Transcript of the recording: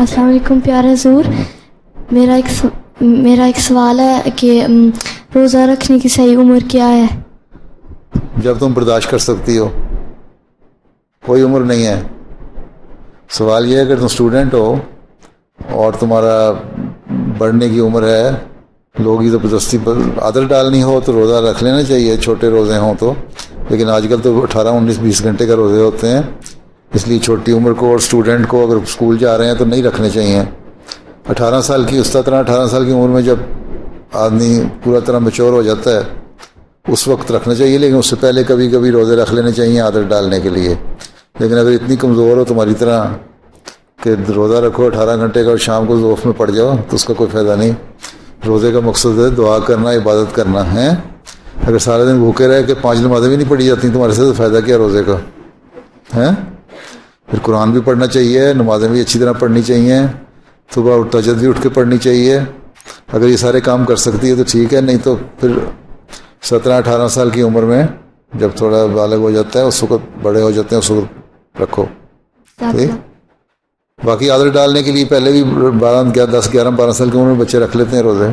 अस्सलाम वालेकुम प्यारे हुजूर, मेरा एक सवाल है कि रोज़ा रखने की सही उम्र क्या है? जब तुम बर्दाश्त कर सकती हो, कोई उम्र नहीं है। सवाल यह है कि तुम स्टूडेंट हो और तुम्हारा बढ़ने की उम्र है, लोग ही ज़बरदस्ती पर आदत डालनी हो तो रोज़ा रख लेना चाहिए, छोटे रोज़े हों तो। लेकिन आजकल तो 18, 19, 20 घंटे का रोज़े होते हैं, इसलिए छोटी उम्र को और स्टूडेंट को अगर स्कूल जा रहे हैं तो नहीं रखने चाहिए। 18 साल की, उस तरह 18 साल की उम्र में जब आदमी पूरा तरह मैच्योर हो जाता है उस वक्त रखना चाहिए, लेकिन उससे पहले कभी कभी रोज़े रख लेने चाहिए आदत डालने के लिए। लेकिन अगर इतनी कमज़ोर हो तुम्हारी तरह कि रोज़ा रखो 18 घंटे का और शाम को ज़ोफ़ में पड़ जाओ तो उसका कोई फ़ायदा नहीं। रोज़े का मकसद है दुआ करना, इबादत करना है। अगर सारा दिन भूखे रहे कि 5 नमाज़ें भी नहीं पढ़ी जाती तुम्हारे से तो फ़ायदा क्या रोज़े का है? फिर कुरान भी पढ़ना चाहिए, नमाज़ें भी अच्छी तरह पढ़नी चाहिए, सुबह तहज्जुद भी उठ के पढ़नी चाहिए। अगर ये सारे काम कर सकती है तो ठीक है, नहीं तो फिर 17-18 साल की उम्र में जब थोड़ा बालग हो जाता है, उस वक्त बड़े हो जाते हैं, उस वक्त रखो। ठीक। बाकी आदत डालने के लिए पहले भी 10, 11, 12 साल की उम्र में बच्चे रख लेते हैं रोज़े।